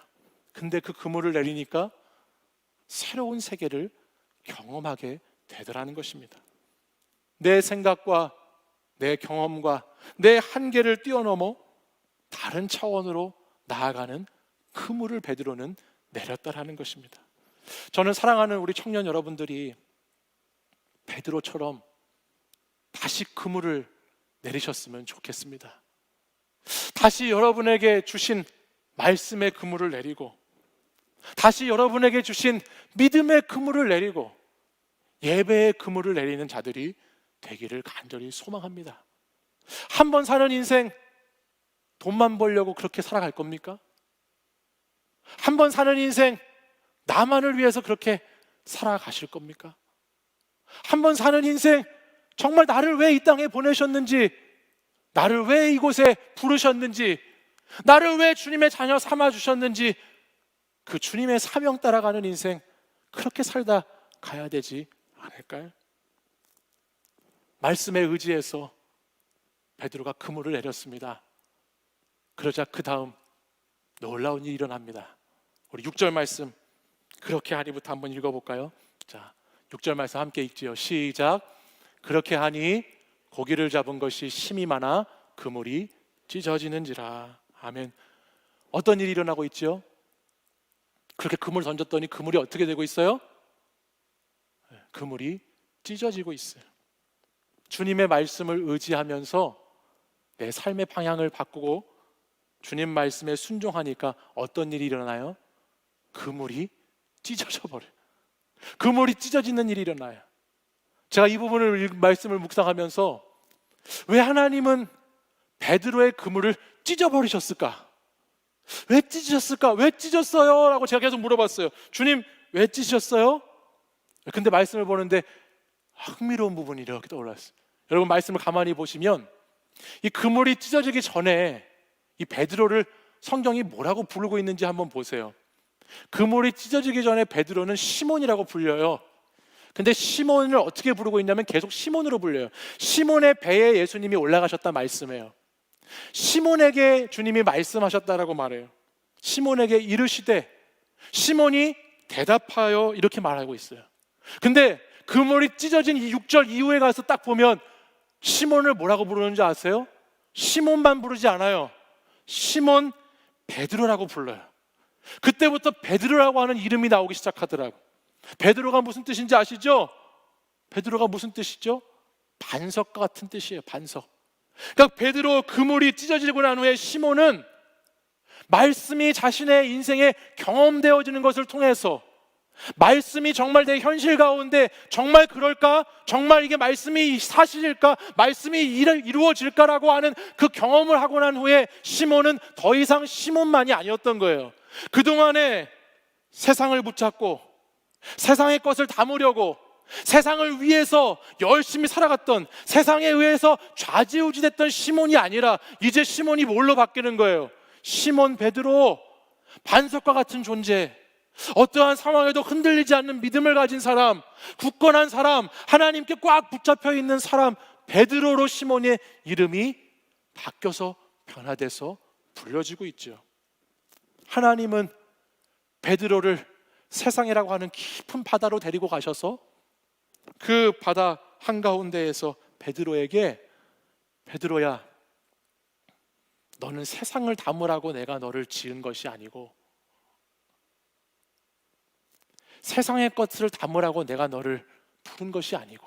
근데 그 그물을 내리니까 새로운 세계를 경험하게 되더라는 것입니다. 내 생각과 내 경험과 내 한계를 뛰어넘어 다른 차원으로 나아가는 그물을 베드로는 내렸다라는 것입니다. 저는 사랑하는 우리 청년 여러분들이 베드로처럼 다시 그물을 내리셨으면 좋겠습니다. 다시 여러분에게 주신 말씀의 그물을 내리고, 다시 여러분에게 주신 믿음의 그물을 내리고, 예배의 그물을 내리는 자들이 되기를 간절히 소망합니다. 한 번 사는 인생 돈만 벌려고 그렇게 살아갈 겁니까? 한 번 사는 인생 나만을 위해서 그렇게 살아가실 겁니까? 한 번 사는 인생 정말 나를 왜 이 땅에 보내셨는지, 나를 왜 이곳에 부르셨는지, 나를 왜 주님의 자녀 삼아주셨는지, 그 주님의 사명 따라가는 인생 그렇게 살다 가야 되지 않을까요? 말씀에 의지해서 베드로가 그물을 내렸습니다. 그러자 그 다음 놀라운 일이 일어납니다. 우리 6절 말씀 그렇게 하니부터 한번 읽어볼까요? 자, 6절 말씀 함께 읽지요. 시작. 그렇게 하니 고기를 잡은 것이 심이 많아 그물이 찢어지는지라. 아멘. 어떤 일이 일어나고 있죠? 그렇게 그물을 던졌더니 그물이 어떻게 되고 있어요? 그물이 찢어지고 있어요. 주님의 말씀을 의지하면서 내 삶의 방향을 바꾸고 주님 말씀에 순종하니까 어떤 일이 일어나요? 그물이 찢어져 버려요. 그물이 찢어지는 일이 일어나요. 제가 이 부분을 말씀을 묵상하면서 왜 하나님은 베드로의 그물을 찢어버리셨을까? 왜 찢으셨을까? 왜 찢었어요? 라고 제가 계속 물어봤어요. 주님 왜 찢으셨어요? 근데 말씀을 보는데 흥미로운 부분이 이렇게 떠올랐어요. 여러분 말씀을 가만히 보시면 이 그물이 찢어지기 전에 이 베드로를 성경이 뭐라고 부르고 있는지 한번 보세요. 그물이 찢어지기 전에 베드로는 시몬이라고 불려요. 근데 시몬을 어떻게 부르고 있냐면 계속 시몬으로 불려요. 시몬의 배에 예수님이 올라가셨다 말씀해요. 시몬에게 주님이 말씀하셨다라고 말해요. 시몬에게 이르시되, 시몬이 대답하여 이렇게 말하고 있어요. 근데 그물이 찢어진 이 6절 이후에 가서 딱 보면 시몬을 뭐라고 부르는지 아세요? 시몬만 부르지 않아요. 시몬 베드로라고 불러요. 그때부터 베드로라고 하는 이름이 나오기 시작하더라고요. 베드로가 무슨 뜻인지 아시죠? 베드로가 무슨 뜻이죠? 반석과 같은 뜻이에요. 반석. 그러니까 베드로 그물이 찢어지고 난 후에 시몬은 말씀이 자신의 인생에 경험되어지는 것을 통해서 말씀이 정말 내 현실 가운데 정말 그럴까? 정말 이게 말씀이 사실일까? 말씀이 이루어질까라고 하는 그 경험을 하고 난 후에 시몬은 더 이상 시몬만이 아니었던 거예요. 그동안에 세상을 붙잡고 세상의 것을 담으려고 세상을 위해서 열심히 살아갔던, 세상에 의해서 좌지우지됐던 시몬이 아니라 이제 시몬이 뭘로 바뀌는 거예요? 시몬 베드로, 반석과 같은 존재, 어떠한 상황에도 흔들리지 않는 믿음을 가진 사람, 굳건한 사람, 하나님께 꽉 붙잡혀 있는 사람 베드로로 시몬의 이름이 바뀌어서 변화돼서 불려지고 있죠. 하나님은 베드로를 세상이라고 하는 깊은 바다로 데리고 가셔서 그 바다 한가운데에서 베드로에게, 베드로야, 너는 세상을 담으라고 내가 너를 지은 것이 아니고 세상의 것을 담으라고 내가 너를 부른 것이 아니고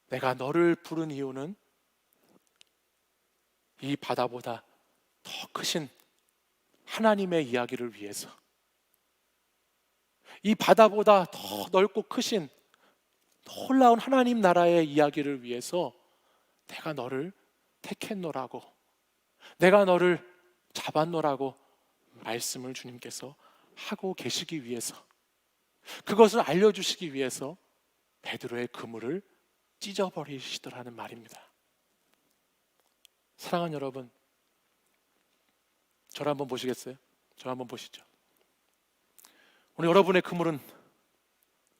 내가 너를 부른 이유는 이 바다보다 더 크신 하나님의 이야기를 위해서, 이 바다보다 더 넓고 크신 놀라운 하나님 나라의 이야기를 위해서 내가 너를 택했노라고, 내가 너를 잡았노라고 말씀을 주님께서 하고 계시기 위해서, 그것을 알려주시기 위해서 베드로의 그물을 찢어버리시더라는 말입니다. 사랑하는 여러분, 저를 한번 보시겠어요? 저를 한번 보시죠. 오늘 여러분의 그물은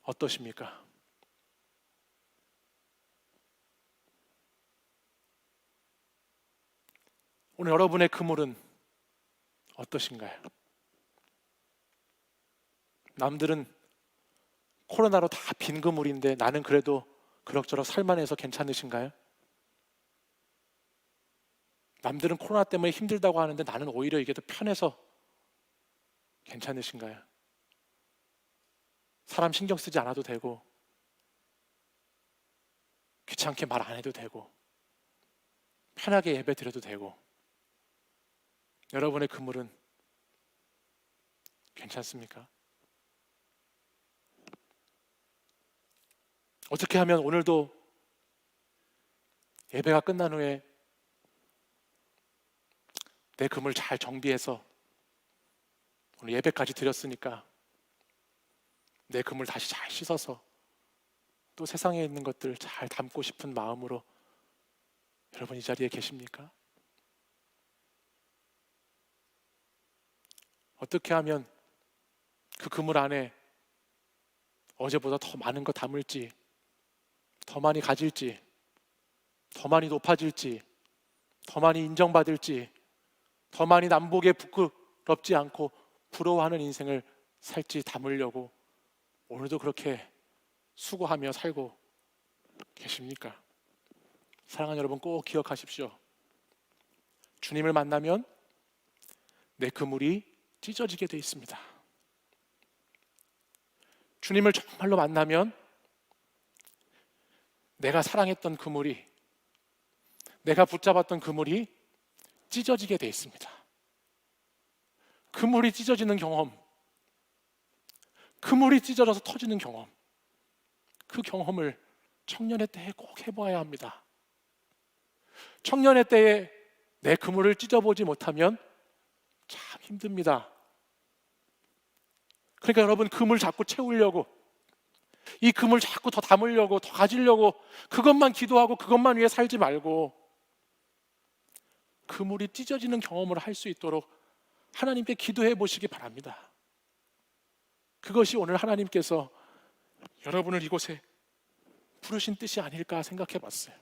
어떠십니까? 오늘 여러분의 그물은 어떠신가요? 남들은 코로나로 다 빈 그물인데 나는 그래도 그럭저럭 살만해서 괜찮으신가요? 남들은 코로나 때문에 힘들다고 하는데 나는 오히려 이게 더 편해서 괜찮으신가요? 사람 신경 쓰지 않아도 되고, 귀찮게 말 안 해도 되고, 편하게 예배 드려도 되고, 여러분의 그물은 괜찮습니까? 어떻게 하면 오늘도 예배가 끝난 후에 내 그물 잘 정비해서 오늘 예배까지 드렸으니까 내 그물 다시 잘 씻어서 또 세상에 있는 것들 잘 담고 싶은 마음으로 여러분 이 자리에 계십니까? 어떻게 하면 그 그물 안에 어제보다 더 많은 거 담을지, 더 많이 가질지, 더 많이 높아질지, 더 많이 인정받을지, 더 많이 남보기에 부끄럽지 않고 부러워하는 인생을 살지 담으려고 오늘도 그렇게 수고하며 살고 계십니까? 사랑하는 여러분, 꼭 기억하십시오. 주님을 만나면 내 그물이 찢어지게 돼 있습니다. 주님을 정말로 만나면 내가 사랑했던 그물이, 내가 붙잡았던 그물이 찢어지게 돼 있습니다. 그물이 찢어지는 경험, 그물이 찢어져서 터지는 경험, 그 경험을 청년의 때에 꼭 해봐야 합니다. 청년의 때에 내 그물을 찢어보지 못하면 참 힘듭니다. 그러니까 여러분, 그물 자꾸 채우려고, 이 그물 자꾸 더 담으려고, 더 가지려고 그것만 기도하고 그것만 위해 살지 말고 그물이 찢어지는 경험을 할 수 있도록 하나님께 기도해 보시기 바랍니다. 그것이 오늘 하나님께서 여러분을 이곳에 부르신 뜻이 아닐까 생각해 봤어요.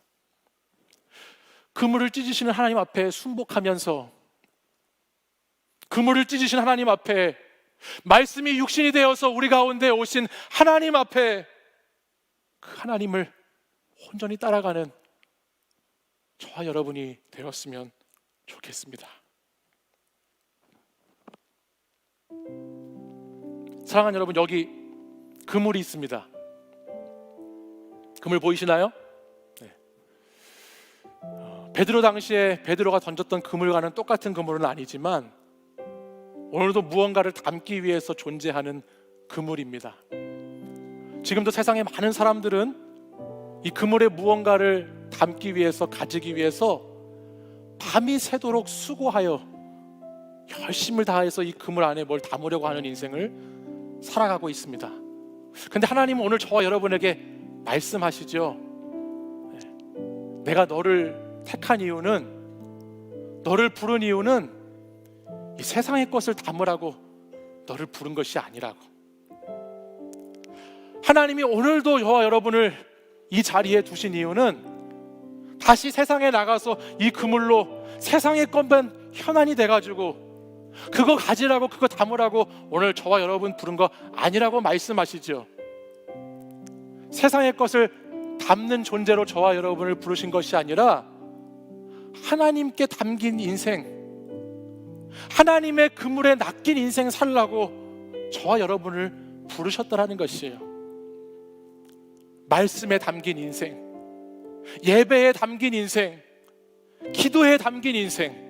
그물을 찢으시는 하나님 앞에 순복하면서, 그물을 찢으신 하나님 앞에, 말씀이 육신이 되어서 우리 가운데 오신 하나님 앞에 그 하나님을 온전히 따라가는 저와 여러분이 되었으면 좋겠습니다. 사랑하는 여러분, 여기 그물이 있습니다. 그물 보이시나요? 네. 베드로 당시에 베드로가 던졌던 그물과는 똑같은 그물은 아니지만 오늘도 무언가를 담기 위해서 존재하는 그물입니다. 지금도 세상에 많은 사람들은 이 그물에 무언가를 담기 위해서, 가지기 위해서 밤이 새도록 수고하여 열심을 다해서 이 그물 안에 뭘 담으려고 하는 인생을 살아가고 있습니다. 근데 하나님은 오늘 저와 여러분에게 말씀하시죠. 내가 너를 택한 이유는, 너를 부른 이유는 이 세상의 것을 담으라고 너를 부른 것이 아니라고. 하나님이 오늘도 저와 여러분을 이 자리에 두신 이유는 다시 세상에 나가서 이 그물로 세상의 것만 현안이 돼가지고 그거 가지라고, 그거 담으라고 오늘 저와 여러분 부른 거 아니라고 말씀하시죠. 세상의 것을 담는 존재로 저와 여러분을 부르신 것이 아니라 하나님께 담긴 인생, 하나님의 그물에 낚인 인생 살라고 저와 여러분을 부르셨다라는 것이에요. 말씀에 담긴 인생, 예배에 담긴 인생, 기도에 담긴 인생,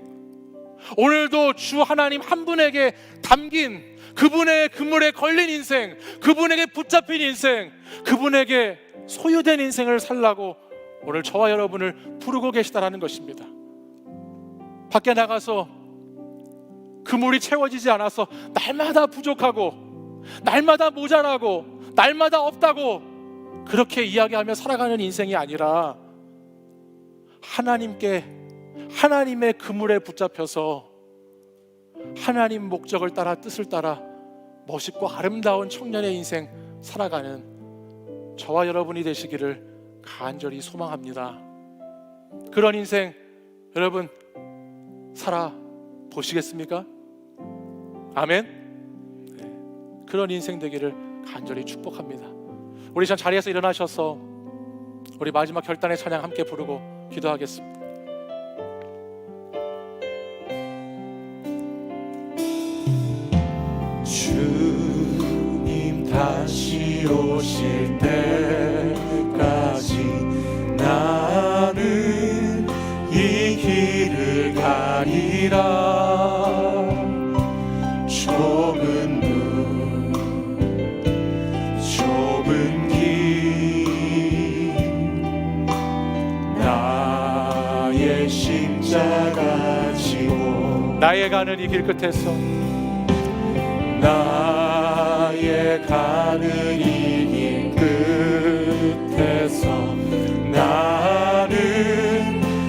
오늘도 주 하나님 한 분에게 담긴 그분의 그물에 걸린 인생, 그분에게 붙잡힌 인생, 그분에게 소유된 인생을 살라고 오늘 저와 여러분을 부르고 계시다라는 것입니다. 밖에 나가서 그물이 채워지지 않아서 날마다 부족하고, 날마다 모자라고, 날마다 없다고 그렇게 이야기하며 살아가는 인생이 아니라 하나님의 그물에 붙잡혀서 하나님 목적을 따라, 뜻을 따라 멋있고 아름다운 청년의 인생 살아가는 저와 여러분이 되시기를 간절히 소망합니다. 그런 인생 여러분 살아보시겠습니까? 아멘. 네. 그런 인생 되기를 간절히 축복합니다. 우리 참 자리에서 일어나셔서 우리 마지막 결단의 찬양 함께 부르고 기도하겠습니다. 주님 다시 오실 때까지 나는 이 길을 가리라. 좁은 눈 좁은 길 나의 십자가 지고 나의 가는 이 길 끝에서 나의 가는 이 길 끝에서 나는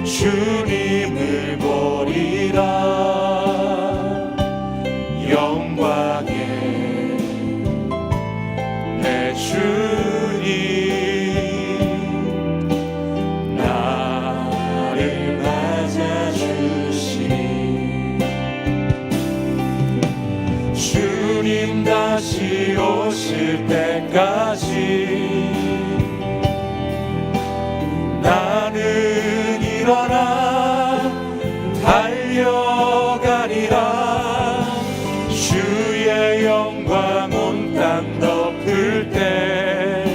주님을 보리라. 영광의 내 주님 나를 맞아주시니 주님 다시 오실 때까지 나는 일어나 달려가리라. 주의 영광 온 땅 덮을 때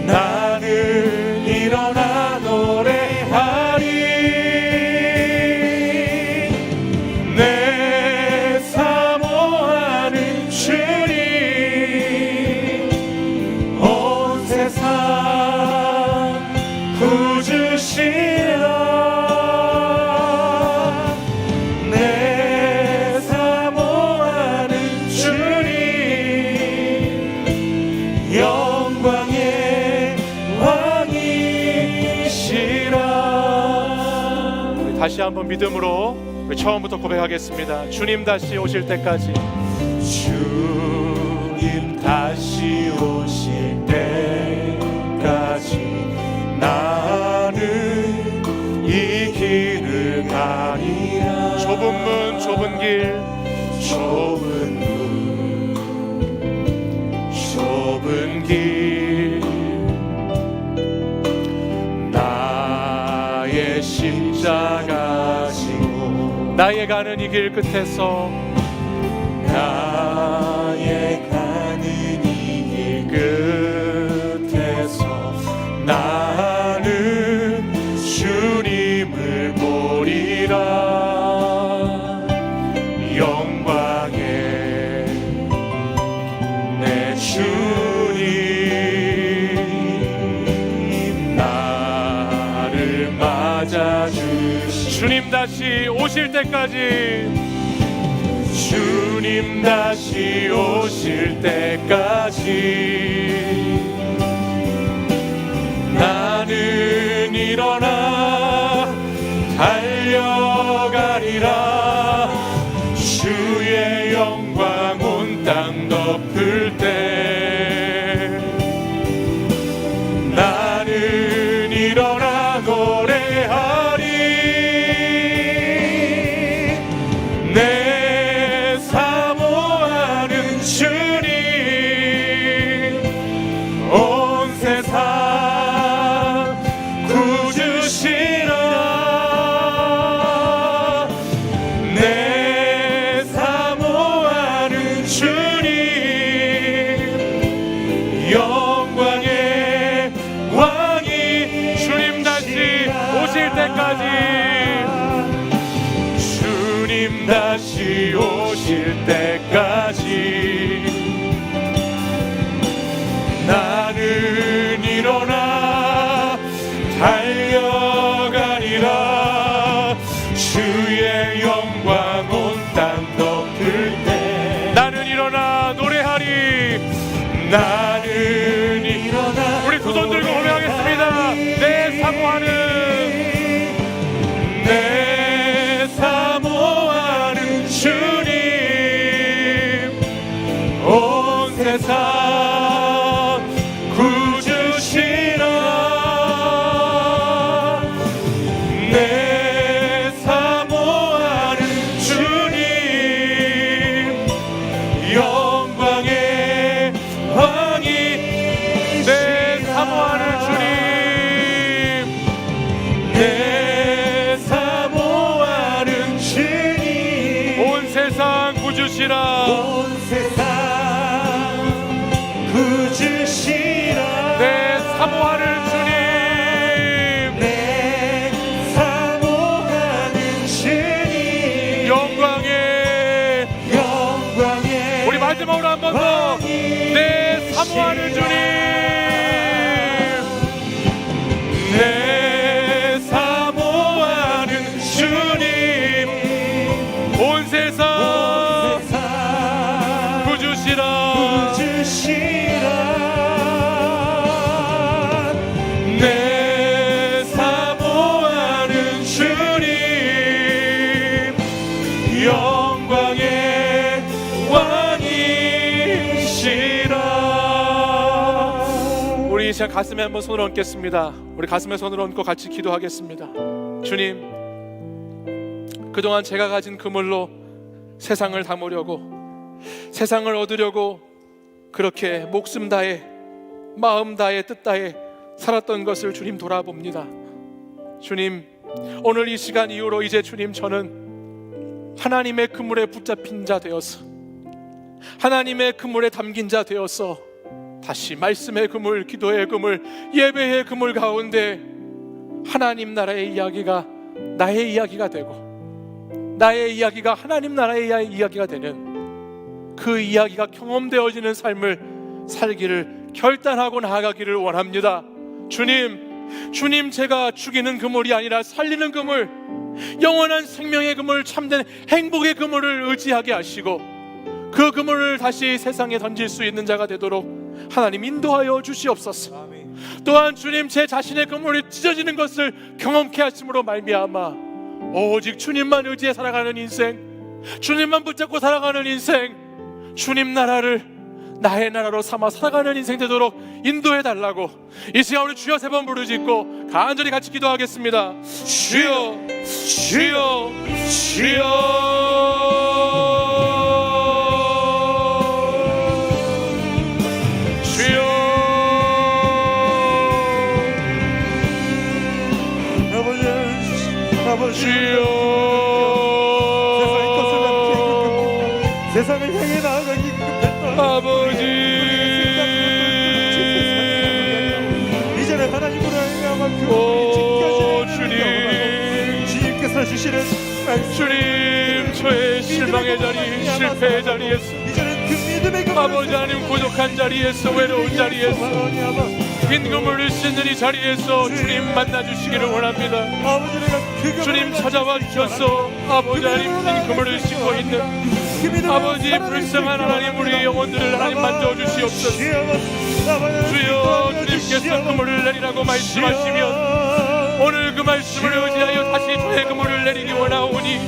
나는 일어나 노래하리. 내 사모하는 주님 온 세상 구주시라. 내 사모하는 주님 영광의 왕이시라. 우리 다시 한번 믿음으로 우리 처음부터 고백하겠습니다. 주님 다시 오실 때까지 주님 다시 오실 때까지 나는 이 길을 가리라. 좁은 문 좁은 길 좁은 문 좁은 길 나의 십자가 지고 나의 가는 이 길 끝에서 나의 가는 이 길 끝에서 나는 주님을 보리라. 영광의 내 주님 나를 맞아주시. 주님 다시 오실 때까지 주님 다시 오실 때까지 나는 일어나 달려가리라. 주의 영광 온 땅 덮을 때 나는 일어나 노래하리. 내 사모하는 주님 온 세상 구주시라. 내 사모하는 주님 영광의 왕이. 주님 다시 오실 때까지 주님 다시 오실 때까지 나는 일어나 달려가리라. 주의 영광 온 땅 덮을 때 나는 일어나 노래하리. 나는 일어나 우리 두 손 들고 고백하겠습니다. 내 사모하는 내 사모하는 주님 세상 구주시라 온 세상 구주시라 내 사모하는 주님 내 사모하는 주님 영광의 우리 마지막으로 한 번 더 내 사모하는 주님 내 사모하는 주님 온 세상 구주시라 내 사모하는 주님 영광의 왕이시라. 우리 이 시간 가슴에 한번 손을 얹겠습니다. 우리 가슴에 손을 얹고 같이 기도하겠습니다. 주님, 그동안 제가 가진 그물로 세상을 담으려고 세상을 얻으려고 그렇게 목숨 다해 마음 다해 뜻 다해 살았던 것을 주님 돌아봅니다. 주님, 오늘 이 시간 이후로 이제 주님 저는 하나님의 그물에 붙잡힌 자 되어서 하나님의 그물에 담긴 자 되어서 다시 말씀의 그물, 기도의 그물, 예배의 그물 가운데 하나님 나라의 이야기가 나의 이야기가 되고 나의 이야기가 하나님 나라의 이야기가 되는 그 이야기가 경험되어지는 삶을 살기를 결단하고 나아가기를 원합니다. 주님, 제가 죽이는 그물이 아니라 살리는 그물, 영원한 생명의 그물, 참된 행복의 그물을 의지하게 하시고 그 그물을 다시 세상에 던질 수 있는 자가 되도록 하나님 인도하여 주시옵소서. 또한 주님, 제 자신의 그물이 찢어지는 것을 경험케 하심으로 말미암아 오직 주님만 의지해 살아가는 인생, 주님만 붙잡고 살아가는 인생, 주님 나라를 나의 나라로 삼아 살아가는 인생 되도록 인도해 달라고 이 시간 우리 주여 세 번 부르짖고 간절히 같이 기도하겠습니다. 주여, 주여, 주여. 주여 세상을 향해 나아가기 급했던 아버지, 이제는 하나님으로 말미암아 그 주님, 주님께서 주시는 말씀, 주님, 저의 실망의 자리, 실패의 자리에서 이제는 그 믿음의 아버지 하나님 고독한 자리에서 외로운 자리에서 빈 그물을 씻는 이 자리에서 주님 만나주시기를 원합니다. 주님 찾아와 주셔서 아버지 하나님 빈 그물을 씻고 있는 아버지 불쌍한 하나님 우리의 영혼들을 하나님 만져주시옵소서. 주여, 주님께서 그물을 내리라고 말씀하시면 오늘 그 말씀을 의지하여 다시 저의 그물을 내리기 원하오니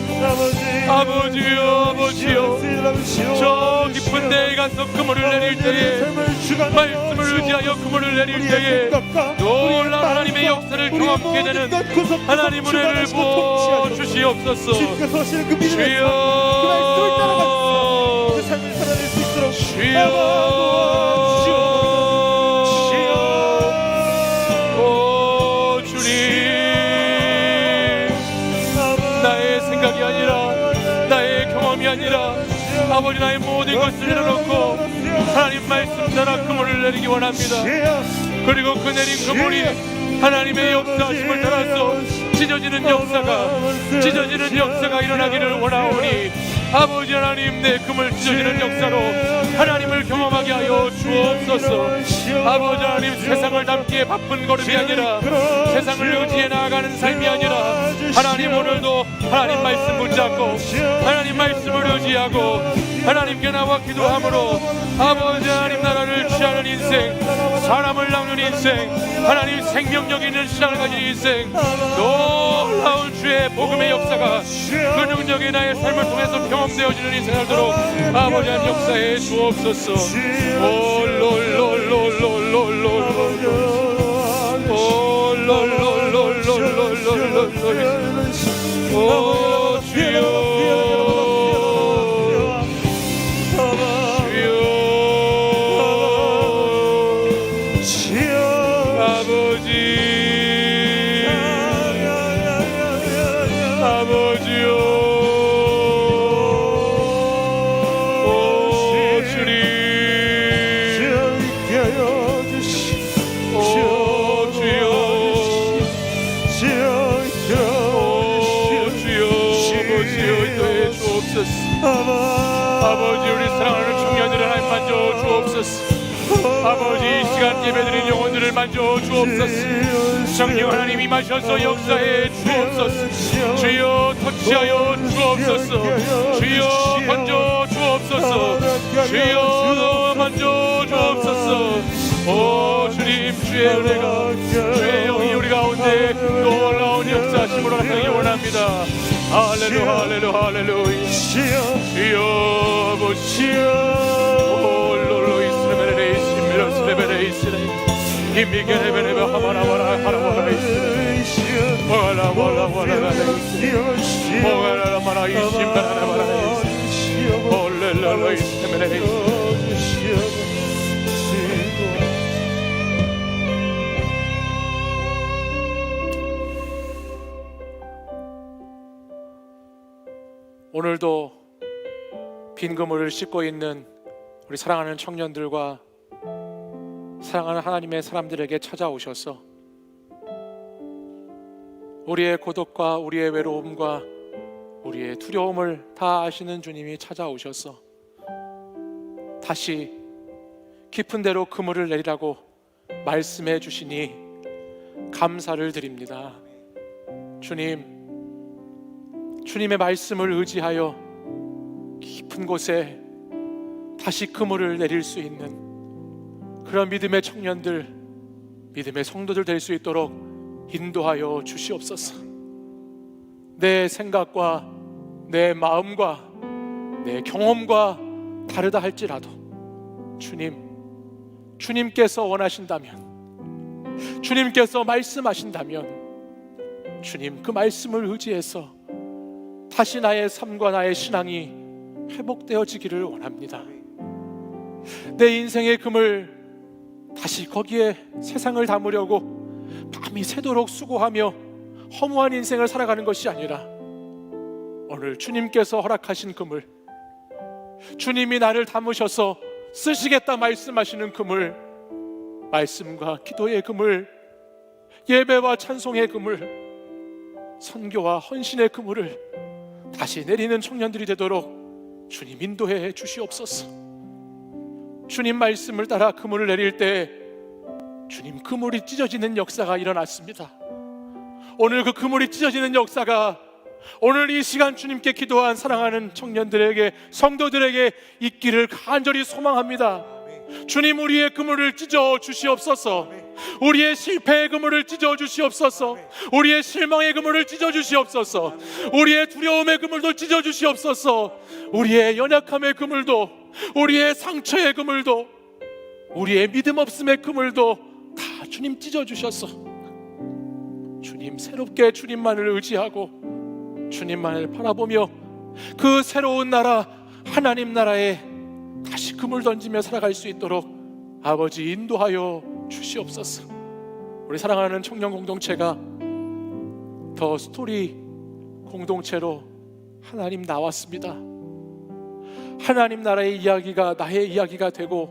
아버지여, 아버지여, 저 깊은 데에 가서 그물을 내릴 때에 말씀을 의지하여 그물을 내릴 때에 놀라운 하나님의 역사를 경험하게 되는 하나님 은혜를 부어 주시옵소서. 주여, 오 주님, 나의 생각이 아니라 나의 경험이 아니라 아버지 나의 모든 것을 내려놓고 하나님 말씀 따라 그물을 내리기 원합니다. 그리고 그 내린 그물이 하나님의 역사하심을 따라서 찢어지는 역사가 일어나기를 원하오니 아버지 하나님, 내 그물 찢어지는 역사로 하나님을 경험하게 하여 주옵소서. 아버지 하나님, 세상을 담기에 바쁜 걸음이 아니라 세상을 의지해 나아가는 삶이 아니라 하나님, 오늘도 하나님 말씀 붙잡고 하나님 말씀을 의지하고 하나님께 나와 기도함으로 아버지 하나님 나라를 취하는 인생, 사람을 낚는 인생, 하나님 생명력 있는 신앙을 가진 인생, 놀라운 주의 복음의 역사가 그 능력이 나의 삶을 통해서 경험되어지는 인생 되도록 아버지 하나님 역사해 주옵소서. 오 주여, 주옵소서. 아버지, 우리 사랑하는 청년들을 하나님 만져 주옵소서. 아버지, 이 시간 예배드린 영혼들을 만져 주옵소서. 성령 하나님 임하셔서 역사해 주옵소서. 주여 터치하여 주옵소서. 주여 건져 주옵소서. 주여 만져 주옵소서. 오 주님, 주의 은혜가, 주의 영이 우리 가운데 놀라운 역사하심으로 나타나기 원합니다. 할렐루야 할렐루야 할렐루야. 주여 아버지, 홀로로 이스라엘의 신비로 스레벨의 이스라엘 이미게레베레베 하바라바라 하라바라 이스라엘 와라와라와라라 이스라엘 와라라마라 이심바라바라 이스라엘 홀렐로로 이스라엘의 이스라엘. 오늘도 빈 그물을 씻고 있는 우리 사랑하는 청년들과 사랑하는 하나님의 사람들에게 찾아오셔서 우리의 고독과 우리의 외로움과 우리의 두려움을 다 아시는 주님이 찾아오셔서 다시 깊은 데로 그물을 내리라고 말씀해 주시니 감사를 드립니다. 주님의 말씀을 의지하여 깊은 곳에 다시 그물을 내릴 수 있는 그런 믿음의 청년들, 믿음의 성도들 될 수 있도록 인도하여 주시옵소서. 내 생각과 내 마음과 내 경험과 다르다 할지라도 주님께서 원하신다면, 주님께서 말씀하신다면 주님 그 말씀을 의지해서 다시 나의 삶과 나의 신앙이 회복되어지기를 원합니다. 내 인생의 금을 다시 거기에 세상을 담으려고 밤이 새도록 수고하며 허무한 인생을 살아가는 것이 아니라 오늘 주님께서 허락하신 금을, 주님이 나를 담으셔서 쓰시겠다 말씀하시는 금을, 말씀과 기도의 금을, 예배와 찬송의 금을, 선교와 헌신의 그물을 다시 내리는 청년들이 되도록 주님 인도해 주시옵소서. 주님 말씀을 따라 그물을 내릴 때 주님 그물이 찢어지는 역사가 일어났습니다. 오늘 그 그물이 찢어지는 역사가 오늘 이 시간 주님께 기도한 사랑하는 청년들에게, 성도들에게 있기를 간절히 소망합니다. 주님, 우리의 그물을 찢어 주시옵소서. 우리의 실패의 그물을 찢어 주시옵소서. 우리의 실망의 그물을 찢어 주시옵소서. 우리의 두려움의 그물도 찢어 주시옵소서. 우리의 연약함의 그물도, 우리의 상처의 그물도, 우리의 믿음 없음의 그물도 다 주님 찢어 주셔서 주님 새롭게 주님만을 의지하고 주님만을 바라보며 그 새로운 나라, 하나님 나라에 다시 그물 던지며 살아갈 수 있도록 아버지 인도하여 주시옵소서. 우리 사랑하는 청년 공동체가 더 스토리 공동체로 하나님 나왔습니다. 하나님 나라의 이야기가 나의 이야기가 되고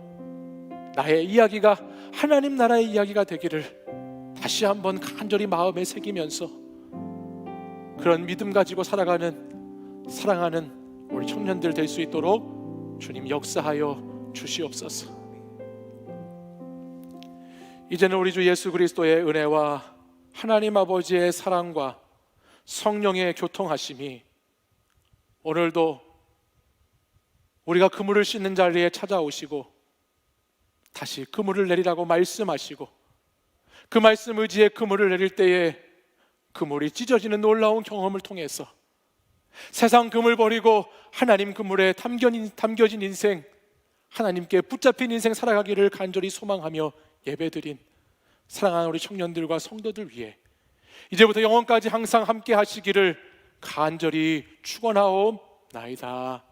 나의 이야기가 하나님 나라의 이야기가 되기를 다시 한번 간절히 마음에 새기면서 그런 믿음 가지고 살아가는 사랑하는 우리 청년들 될 수 있도록 주님 역사하여 주시옵소서. 이제는 우리 주 예수 그리스도의 은혜와 하나님 아버지의 사랑과 성령의 교통하심이 오늘도 우리가 그물을 씻는 자리에 찾아오시고 다시 그물을 내리라고 말씀하시고 그 말씀 의지에 그물을 내릴 때에 그물이 찢어지는 놀라운 경험을 통해서 세상 그물 버리고 하나님 그물에 담겨진 인생, 하나님께 붙잡힌 인생 살아가기를 간절히 소망하며 예배드린 사랑하는 우리 청년들과 성도들 위해 이제부터 영원까지 항상 함께 하시기를 간절히 축원하옵나이다.